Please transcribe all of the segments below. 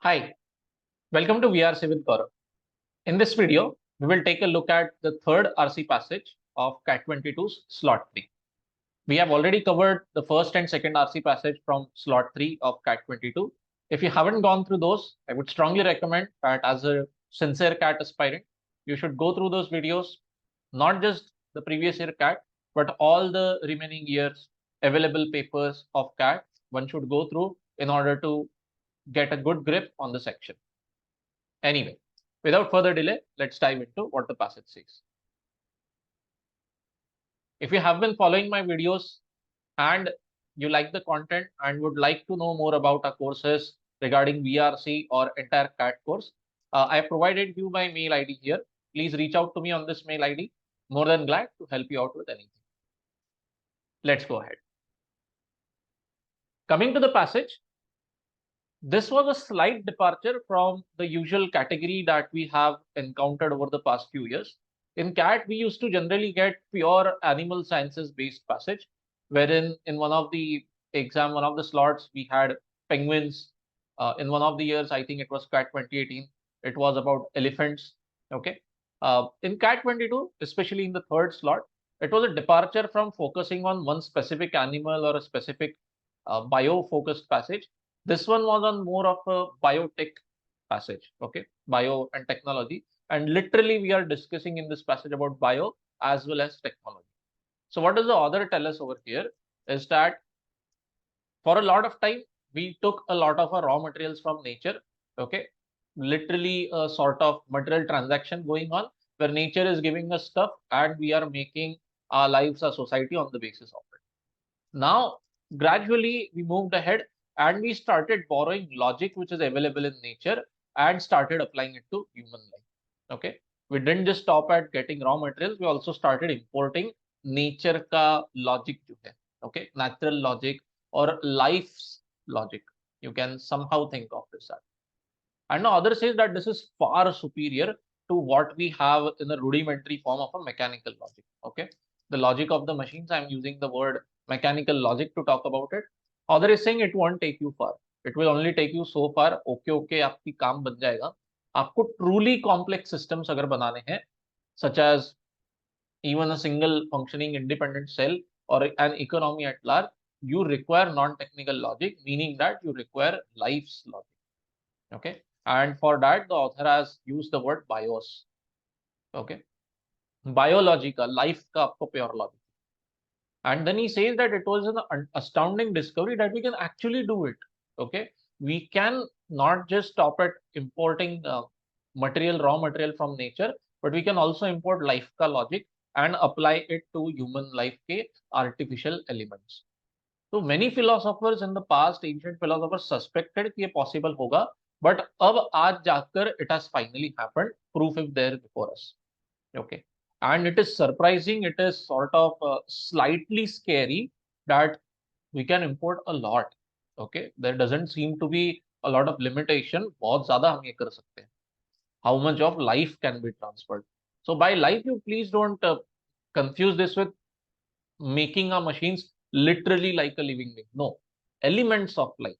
Hi, welcome to VRC with Gaurav. In this video, we will take a look at the third RC passage of CAT'22's slot 3. We have already covered the first and second RC passage from slot 3 of CAT'22. If you haven't gone through those, I would strongly recommend that as a sincere CAT aspirant, you should go through those videos, not just the previous year CAT, but all the remaining years available papers of CAT. One should go through in order to get a good grip on the section. Anyway, without further delay, let's dive into what the passage says. If you have been following my videos and you like the content and would like to know more about our courses regarding VRC or entire CAT course, I have provided you my mail ID here. Please reach out to me on this mail ID. More than glad to help you out with anything. Let's go ahead. Coming to the passage, this was a slight departure from the usual category that we have encountered over the past few years. In CAT, we used to generally get pure animal sciences based passage, wherein in one of the one of the slots, we had penguins. In one of the years, I think it was CAT 2018, it was about elephants. Okay. In CAT 22, especially in the third slot, it was a departure from focusing on one specific animal or a specific bio-focused passage. This one was on more of a biotech passage, okay, bio and technology. And literally, we are discussing in this passage about bio as well as technology. So what does the author tell us over here is that for a lot of time, we took a lot of our raw materials from nature, okay, literally a sort of material transaction going on where nature is giving us stuff and we are making our lives, our society on the basis of it. Now, gradually, we moved ahead and we started borrowing logic which is available in nature and started applying it to human life. Okay, we didn't just stop at getting raw materials, we also started importing nature ka logic jo hai, okay, natural logic or life's logic. You can somehow think of this as. And the other says that this is far superior to what we have in the rudimentary form of a mechanical logic. Okay, the logic of the machines, I'm using the word mechanical logic to talk about it. Author is saying it won't take you far. It will only take you so far. Okay, आपकी काम बन जाएगा. आपको truly complex systems अगर बनाने हैं, such as even a single functioning independent cell or an economy at large, you require non-technical logic, meaning that you require life's logic. Okay, and for that the author has used the word bios. Okay, biological life का आपको pure logic. And then he says that it was an astounding discovery that we can actually do it. Okay, we can not just stop at importing raw material from nature, but we can also import life ka logic and apply it to human life ke artificial elements. So many philosophers in the past, ancient philosophers suspected कि ये possible होगा, but अब आज जाकर it has finally happened. Proof is there before us. Okay. And it is surprising, it is sort of slightly scary that we can import a lot. Okay, there doesn't seem to be a lot of limitation. बहुत ज़्यादा हम ये कर सकते हैं. How much of life can be transferred? So by life, you please don't confuse this with making our machines literally like a living being. No, elements of life.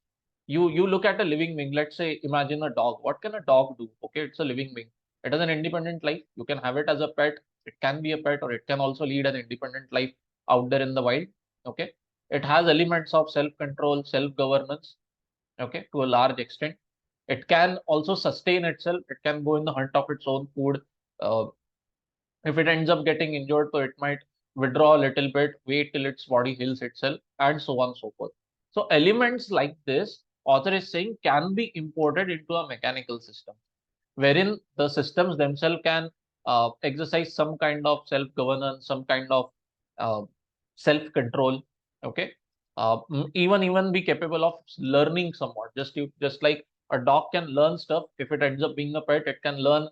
You look at a living being. Let's say imagine a dog. What can a dog do? Okay, it's a living being. It has an independent life. You can have it as a pet. It can be a pet, or it can also lead an independent life out there in the wild. Okay, it has elements of self-control, self-governance. Okay, to a large extent. It can also sustain itself. It can go in the hunt of its own food. If it ends up getting injured, so it might withdraw a little bit, wait till its body heals itself, and so on and so forth. So elements like this, author is saying, can be imported into a mechanical system, wherein the systems themselves can exercise some kind of self-governance, some kind of self-control. Okay, even be capable of learning somewhat. Just like a dog can learn stuff. If it ends up being a pet, it can learn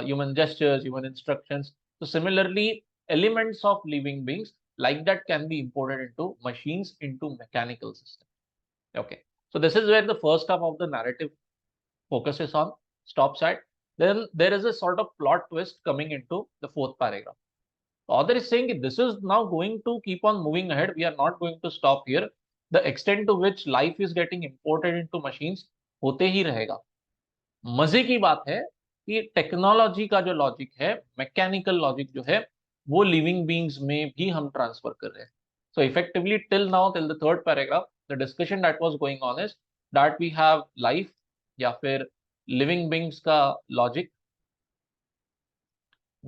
human gestures, human instructions. So similarly, elements of living beings like that can be imported into machines, into mechanical systems. Okay, so this is where the first half of the narrative focuses on, stops at. Then there is a sort of plot twist coming into the fourth paragraph. The author is saying this is now going to keep on moving ahead. We are not going to stop here. The extent to which life is getting imported into machines होते ही रहेगा. मजे की बात है कि technology का जो logic है, मैकेनिकल लॉजिक जो है, वो लिविंग बींग्स में भी हम ट्रांसफर कर रहे हैं. So effectively till now, till the third paragraph, the discussion that was going on is that we have life या फिर लिविंग बींग्स का logic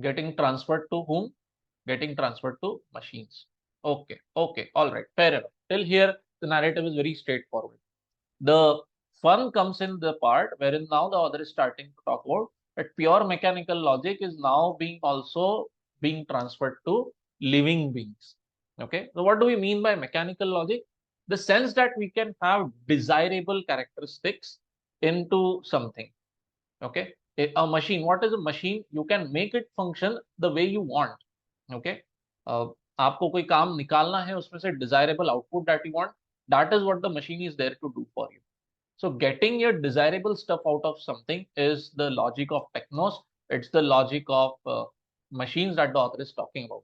getting transferred to whom? Getting transferred to machines. Okay, okay, all right, fair enough. Till here, the narrative is very straightforward. The fun comes in the part wherein now the author is starting to talk about that pure mechanical logic is now being also being transferred to living beings. Okay, so what do we mean by mechanical logic? The sense that we can have desirable characteristics into something. Okay, a machine, what is a machine? You can make it function the way you want. Okay, आपको कोई काम निकालना है उसमें से desirable output that you want, that is what the machine is there to do for you. So getting your desirable stuff out of something is the logic of technos. It's the logic of machines that the author is talking about.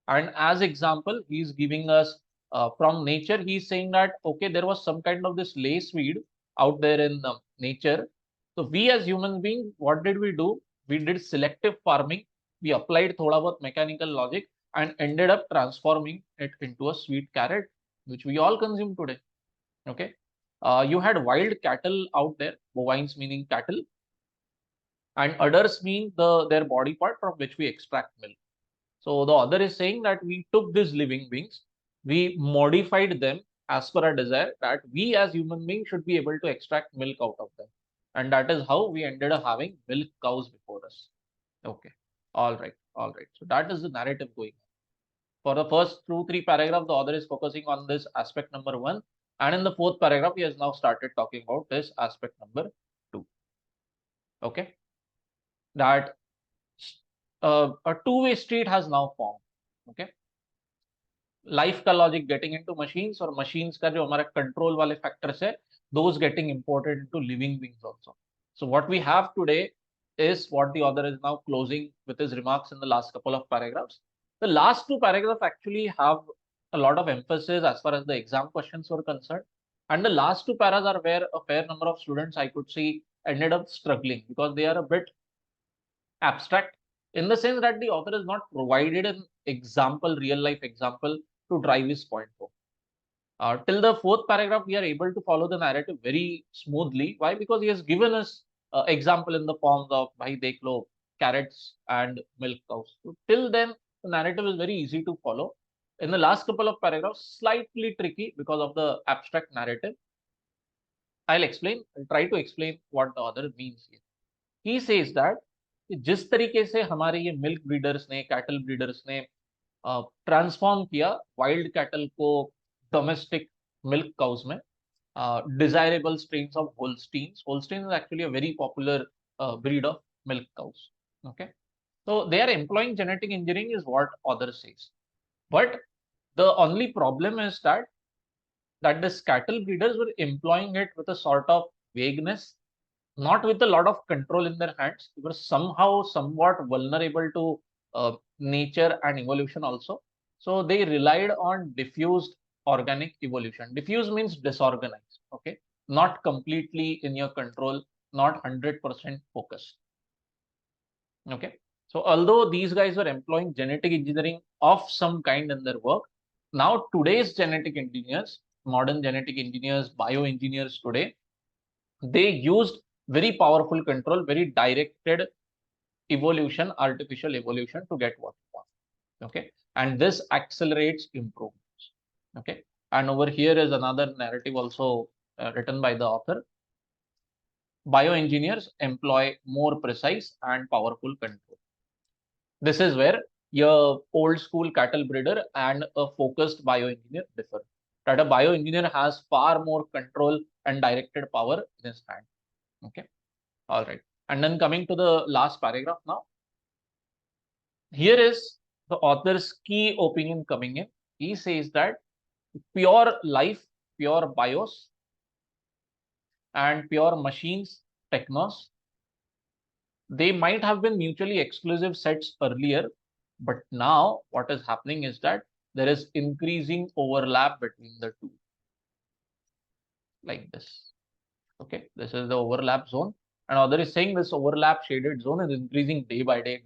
And as example, he's giving us from nature. He's saying that okay, there was some kind of this lace weed out there in nature. So we as human beings, what did we do? We did selective farming. We applied thoda bahut mechanical logic and ended up transforming it into a sweet carrot, which we all consume today. Okay. You had wild cattle out there, bovines meaning cattle, and udders mean their body part from which we extract milk. So the author is saying that we took these living beings, we modified them as per our desire that we as human beings should be able to extract milk out of them. And that is how we ended up having milk cows before us. Okay. All right. All right. So that is the narrative going on. For the first 2-3 paragraphs, the author is focusing on this aspect number 1. And in the fourth paragraph, he has now started talking about this aspect number 2. Okay. That a two-way street has now formed. Okay. Life का logic getting into machines और machines का जो हमारा control वाले factors है, those getting imported into living beings also. So what we have today is what the author is now closing with his remarks in the last couple of paragraphs. The last 2 paragraphs actually have a lot of emphasis as far as the exam questions were concerned. And the last 2 paras are where a fair number of students I could see ended up struggling because they are a bit abstract in the sense that the author is not provided an example, real life example to drive his point home. Till the fourth paragraph, we are able to follow the narrative very smoothly. Why? Because he has given us example in the forms of bhai dekh lo, carrots and milk cows. So till then, the narrative is very easy to follow. In the last couple of paragraphs, slightly tricky because of the abstract narrative. I'll try to explain what the author means here. He says that जिस तरीके से हमारे ये milk breeders ने, cattle breeders ने transform किया wild cattle को domestic milk cows में, desirable strains of Holsteins. Holstein is actually a very popular breed of milk cows. Okay, so they are employing genetic engineering is what author says. But the only problem is that this cattle breeders were employing it with a sort of vagueness, not with a lot of control in their hands. They were somehow somewhat vulnerable to nature and evolution also. So they relied on diffused organic evolution. Diffuse means disorganized. Okay, not completely in your control, not 100% focused. Okay, so although these guys were employing genetic engineering of some kind in their work, now today's genetic engineers, modern genetic engineers, bioengineers today, they used very powerful control, very directed evolution, artificial evolution to get what you want. Okay, and this accelerates improvements. Okay, and over here is another narrative also written by the author. Bioengineers employ more precise and powerful control. This is where your old school cattle breeder and a focused bioengineer differ. That a bioengineer has far more control and directed power in his hand. Okay, all right. And then coming to the last paragraph now. Here is the author's key opinion coming in. He says that pure life, pure bios, and pure machines, technos, they might have been mutually exclusive sets earlier, but now what is happening is that there is increasing overlap between the two. Like this. Okay, this is the overlap zone. And other is saying this overlap shaded zone is increasing day by day,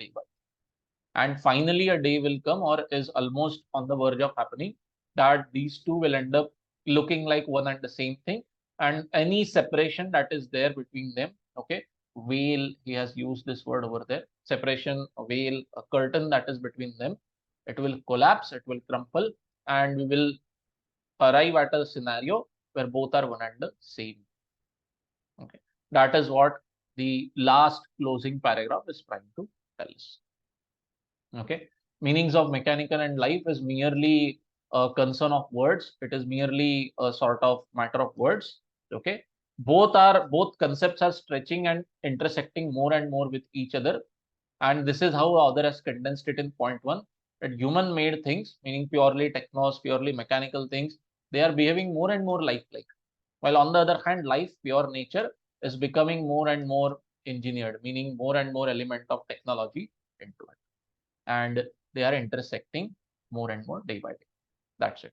and finally a day will come, or is almost on the verge of happening, that these two will end up looking like one and the same thing, and any separation that is there between them, okay, veil, he has used this word over there, separation, a veil, a curtain that is between them, it will collapse, it will crumple, and we will arrive at a scenario where both are one and the same. Okay, that is what the last closing paragraph is trying to tell us. Okay, meanings of mechanical and life is merely a concern of words. It is merely a sort of matter of words. Okay, both concepts are stretching and intersecting more and more with each other. And this is how the author has condensed it in point one, that human made things, meaning purely technos, purely mechanical things, they are behaving more and more lifelike. While on the other hand, life, pure nature, is becoming more and more engineered, meaning more and more element of technology into it. And they are intersecting more and more day by day. That's it.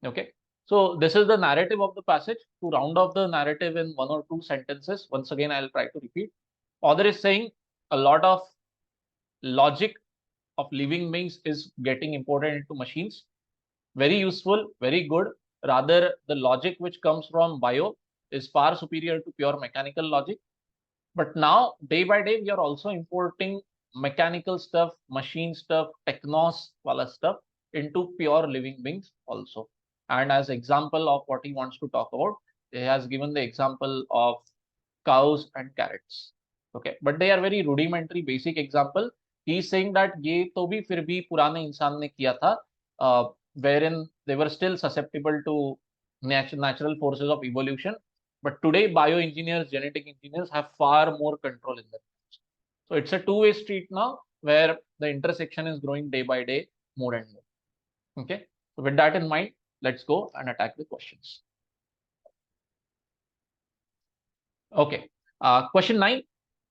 Okay. So this is the narrative of the passage. To round off the narrative in one or two sentences, once again, I'll try to repeat. Author is saying a lot of logic of living beings is getting imported into machines. Very useful, very good. Rather, the logic which comes from bio is far superior to pure mechanical logic. But now, day by day, we are also importing mechanical stuff, machine stuff, technos wala stuff into pure living beings also. And as example of what he wants to talk about, he has given the example of cows and carrots. Okay, but they are very rudimentary, basic example. He is saying that ये तो भी फिर भी पुराने इंसान ने किया था, wherein they were still susceptible to natural forces of evolution. But today, bioengineers, genetic engineers have far more control in them. So it's a two-way street now, where the intersection is growing day by day more and more. Okay. So with that in mind, let's go and attack the questions. Okay. Question 9.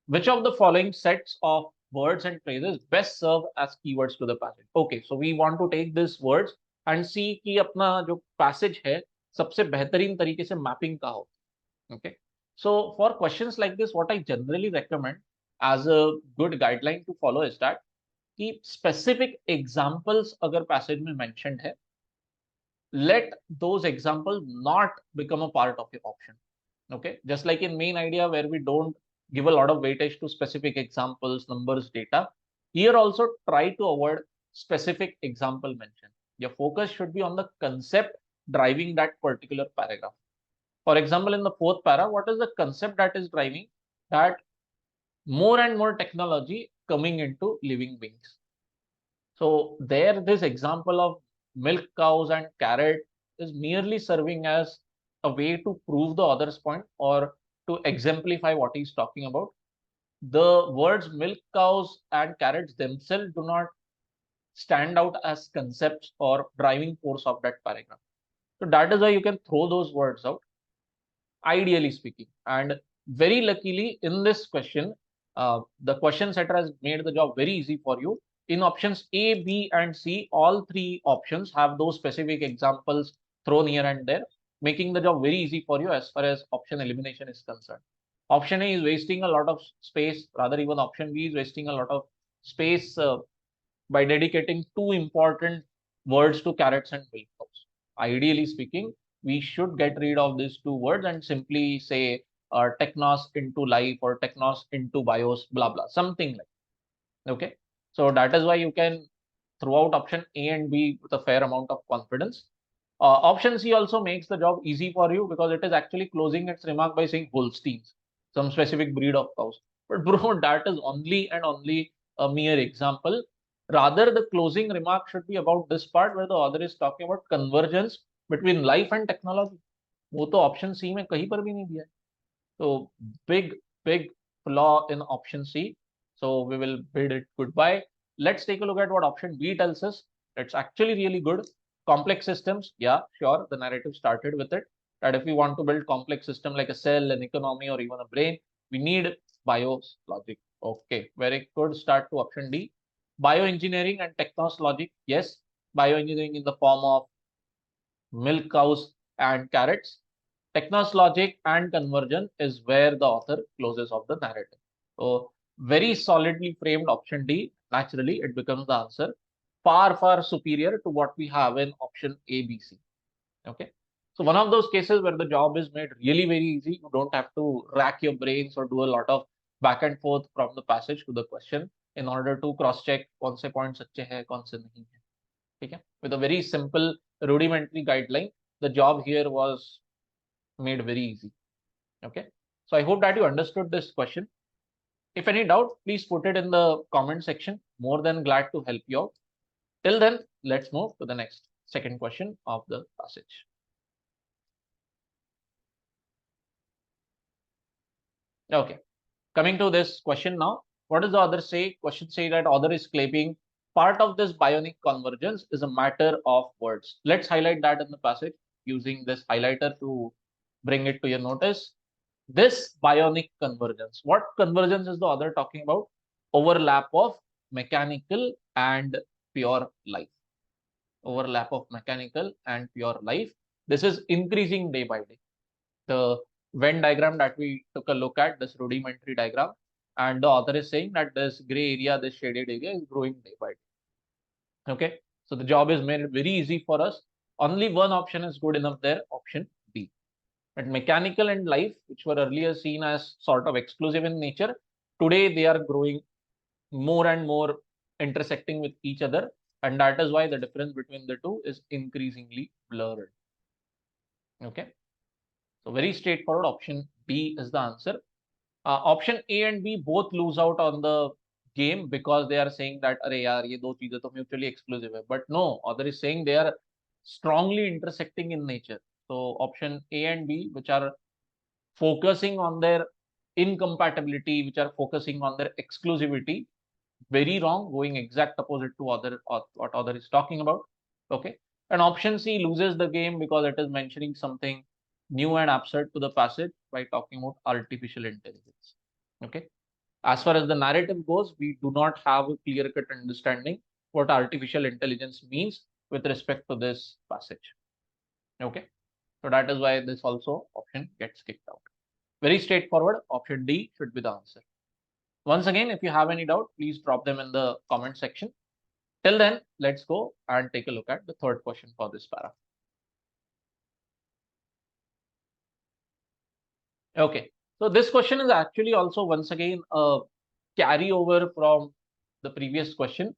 Which of the following sets of words and phrases best serve as keywords to the passage? Okay. So we want to take these words and see कि अपना जो passage है सबसे बेहतरीन तरीके से mapping का हो. Okay. So for questions like this, what I generally recommend as a good guideline to follow is that कि specific examples अगर passage में mentioned है, let those examples not become a part of your option. Okay, just like in main idea where we don't give a lot of weightage to specific examples, numbers, data, here also try to avoid specific example mention. Your focus should be on the concept driving that particular paragraph. For example, in the fourth para, what is the concept that is driving that more and more technology coming into living beings? So there, this example of milk cows and carrot is merely serving as a way to prove the other's point or to exemplify what he's talking about. The words milk cows and carrots themselves do not stand out as concepts or driving force of that paragraph. So that is why you can throw those words out, ideally speaking. And very luckily in this question, the question setter has made the job very easy for you. In options A, B, and C, all three options have those specific examples thrown here and there, making the job very easy for you as far as option elimination is concerned. Option A is wasting a lot of space, rather even option B is wasting a lot of space by dedicating two important words to carrots and milk cows. Ideally speaking, we should get rid of these two words and simply say technos into life or technos into bios, blah, blah, something like that. Okay. So that is why you can throw out option A and B with a fair amount of confidence. Option C also makes the job easy for you because it is actually closing its remark by saying Holsteins, some specific breed of cows. But bro, that is only and only a mere example. Rather, the closing remark should be about this part where the author is talking about convergence between life and technology. वो तो option C में कहीं पर भी नहीं दिया है. So big flaw in option C. So we will bid it goodbye. Let's take a look at what option B tells us. It's actually really good. Complex systems. Yeah, sure. The narrative started with it. That if we want to build complex system like a cell, an economy, or even a brain, we need bios logic. Okay, very good start to option D. Bioengineering and technos logic. Yes, bioengineering in the form of milk cows and carrots. Technos logic and convergence is where the author closes off the narrative. So very solidly framed option D, naturally it becomes the answer, far, far superior to what we have in option A, B, C. Okay. So one of those cases where the job is made really very easy. You don't have to rack your brains or do a lot of back and forth from the passage to the question in order to cross check कौन से points अच्छे हैं, कौन से नहीं है. ठीक है. With a very simple rudimentary guideline, the job here was made very easy. Okay. So I hope that you understood this question. If any doubt, please put it in the comment section. More than glad to help you out. Till then, let's move to the next second question of the passage. Okay, coming to this question now, what does the author say? Question say that author is claiming part of this bionic convergence is a matter of words. Let's highlight that in the passage using this highlighter to bring it to your notice. This bionic convergence. What convergence is the author talking about? Overlap of mechanical and pure life. Overlap of mechanical and pure life. This is increasing day by day. The Venn diagram that we took a look at, this rudimentary diagram, and the author is saying that this gray area, this shaded area is growing day by day. Okay, so the job is made very easy for us. Only one option is good enough there, option B. But mechanical and life, which were earlier seen as sort of exclusive in nature, today they are growing more and more intersecting with each other, and that is why the difference between the two is increasingly blurred. Okay. So very straightforward, option B is the answer. Option A and B both lose out on the game because they are saying that अरे यार ये दो चीजें तो mutually exclusive है. But no, author is saying they are strongly intersecting in nature. So option A and B, which are focusing on their incompatibility, which are focusing on their exclusivity, very wrong, going exact opposite to what author is talking about. Okay, and option C loses the game because it is mentioning something new and absurd to the passage by talking about artificial intelligence. Okay, as far as the narrative goes, we do not have a clear-cut understanding what artificial intelligence means with respect to this passage. Okay, so that is why this also option gets kicked out. Very straightforward, option D should be the answer. Once again, if you have any doubt, please drop them in the comment section. Till then, let's go and take a look at the third question for this para. Okay, so this question is actually also once again a carryover from the previous question.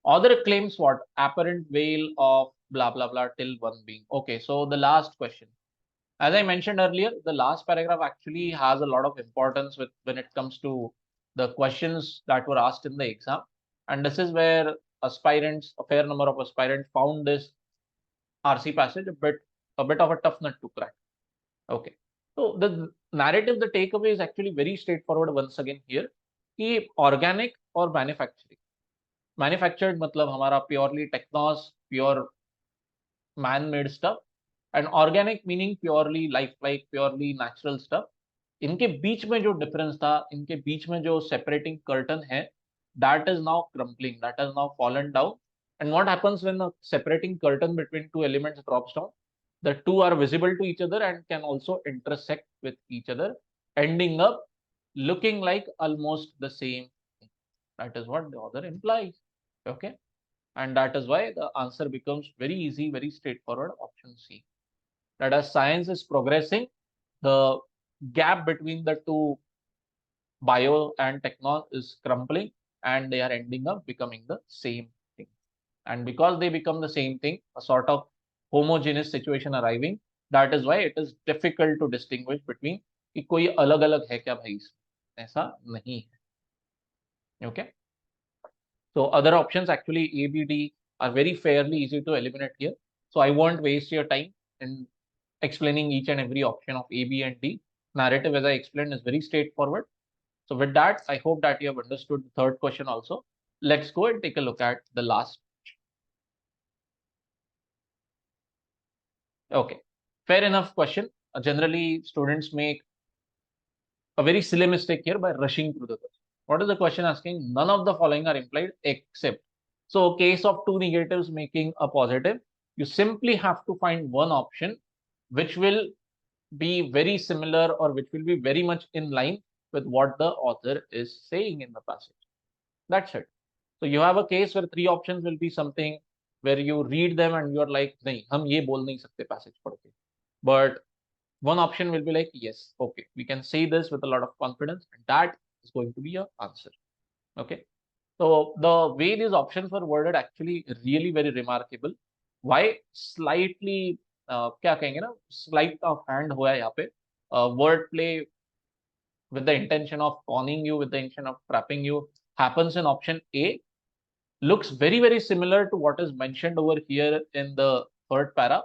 Author claims what? Apparent veil of blah blah blah till one being. Okay, so the last question. As I mentioned earlier, the last paragraph actually has a lot of importance with when it comes to the questions that were asked in the exam. And this is where aspirants, a fair number of aspirants found this RC passage a bit of a tough nut to crack. Okay. So the narrative, the takeaway is actually very straightforward once again here. कि organic or manufacturing. Manufactured मतलब हमारा purely technos, pure man-made stuff, and organic meaning purely lifelike, purely natural stuff. इनके बीच में जो difference था, इनके बीच में जो separating curtain है, that is now crumbling, that has now fallen down. And what happens when the separating curtain between two elements drops down? The two are visible to each other and can also intersect with each other, ending up looking like almost the same thing. That is what the author implies. Okay. And that is why the answer becomes very easy, very straightforward, option C. That as science is progressing, the gap between the two bio and techno is crumbling and they are ending up becoming the same thing. And because they become the same thing, a sort of homogeneous situation arriving, that is why it is difficult to distinguish between कि कोई अलग अलग है क्या भाई, ऐसा नहीं है. Okay. So other options actually A, B, D are very fairly easy to eliminate here. So I won't waste your time in explaining each and every option of A, B, and D. Narrative, as I explained, is very straightforward. So with that, I hope that you have understood the third question also. Let's go and take a look at the last. Okay, fair enough question. Generally, students make a very silly mistake here by rushing through the question. What is the question asking? None of the following are implied except. So case of two negatives making a positive, you simply have to find one option which will be very similar or which will be very much in line with what the author is saying in the passage. That's it. So you have a case where three options will be something where you read them and you're like, nahi, hum ye bol nahi sakte passage padh ke. But one option will be like, yes, okay, we can say this with a lot of confidence, and that is going to be your answer. Okay. So the way these options were worded actually really very remarkable. Why slightly क्या कहेंगे ना, sleight of hand हुआ है यहाँ पे, word play with the intention of conning you, with the intention of trapping you, happens in option A. Looks very similar to what is mentioned over here in the third para.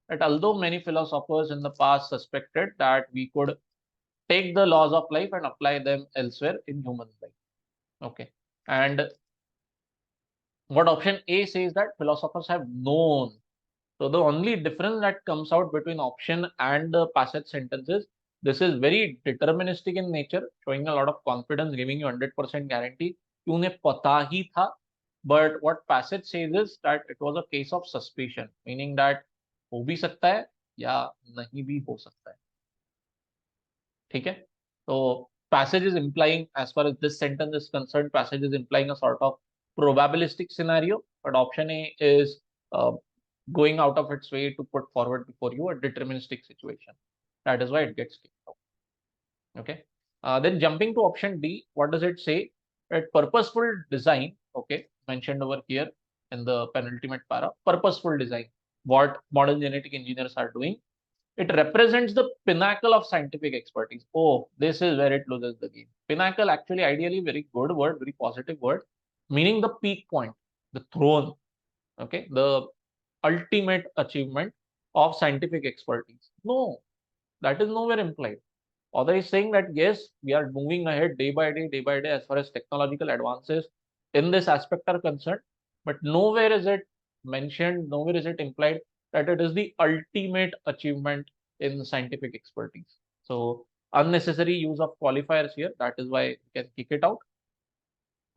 That although many philosophers in the past suspected that we could take the laws of life and apply them elsewhere in human life. Okay. And what option A says that philosophers have known. So the only difference that comes out between option and the passage sentences, this is very deterministic in nature, showing a lot of confidence, giving you 100% guarantee कि उन्हें पता ही था. But what passage says is that it was a case of suspicion, meaning that हो भी सकता है या नहीं भी हो सकता है. ठीक है. So passage is implying, as far as this sentence is concerned, passage is implying a sort of probabilistic scenario, but option A is going out of its way to put forward before you a deterministic situation. That is why it gets kicked out. Okay. Then jumping to option D, what does it say? That purposeful design, okay, mentioned over here in the penultimate para, purposeful design, what modern genetic engineers are doing. It represents the pinnacle of scientific expertise. Oh, this is where it loses the game. Pinnacle, actually, ideally, very good word, very positive word, meaning the peak point, the throne, okay, the ultimate achievement of scientific expertise. No, that is nowhere implied. Author is saying that yes, we are moving ahead day by day as far as technological advances in this aspect are concerned, but nowhere is it mentioned, nowhere is it implied that it is the ultimate achievement in scientific expertise. So unnecessary use of qualifiers here. That is why you can kick it out.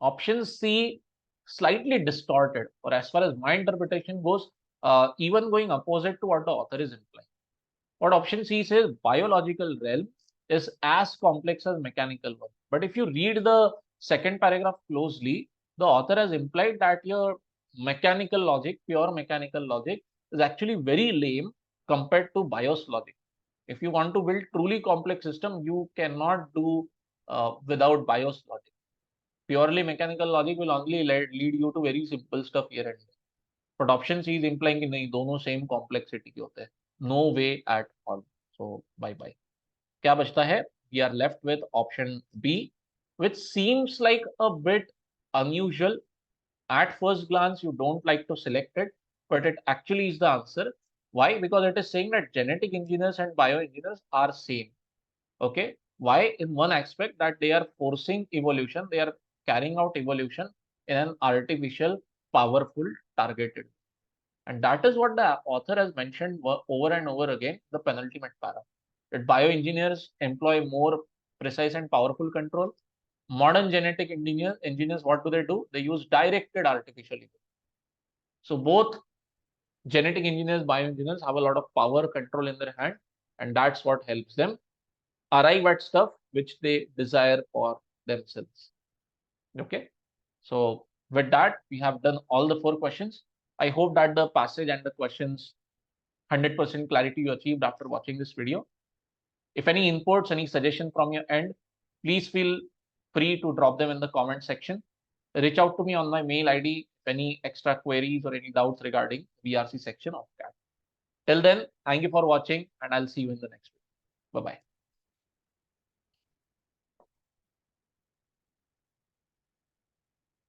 Option C, slightly distorted, or as far as my interpretation goes, even going opposite to what the author is implying. What option C says, biological realm is as complex as mechanical one. But if you read the second paragraph closely, the author has implied that your mechanical logic, pure mechanical logic, is actually very lame compared to BIOS logic. If you want to build truly complex system, you cannot do without BIOS logic. Purely mechanical logic will only lead you to very simple stuff here and there. But option C is implying कि नहीं, दोनों same complexity के होते हैं. No way at all. So bye bye. क्या बचता है? We are left with option B, which seems like a bit unusual. At first glance, you don't like to select it, but it actually is the answer. Why? Because it is saying that genetic engineers and bioengineers are same. Okay. Why? In one aspect that they are forcing evolution, they are carrying out evolution in an artificial, powerful, targeted. And that is what the author has mentioned over and over again, the penultimate para. That bioengineers employ more precise and powerful control. Modern genetic engineers, what do? They use directed artificial evolution. So both genetic engineers, bioengineers have a lot of power control in their hand, and that's what helps them arrive at stuff which they desire for themselves. Okay. So with that, we have done all the 4 questions. I hope that the passage and the questions 100% clarity you achieved after watching this video. If any inputs, any suggestion from your end, please feel free to drop them in the comment section. Reach out to me on my mail ID if any extra queries or any doubts regarding VRC section of CAT. Till then, thank you for watching, and I'll see you in the next video. Bye-bye.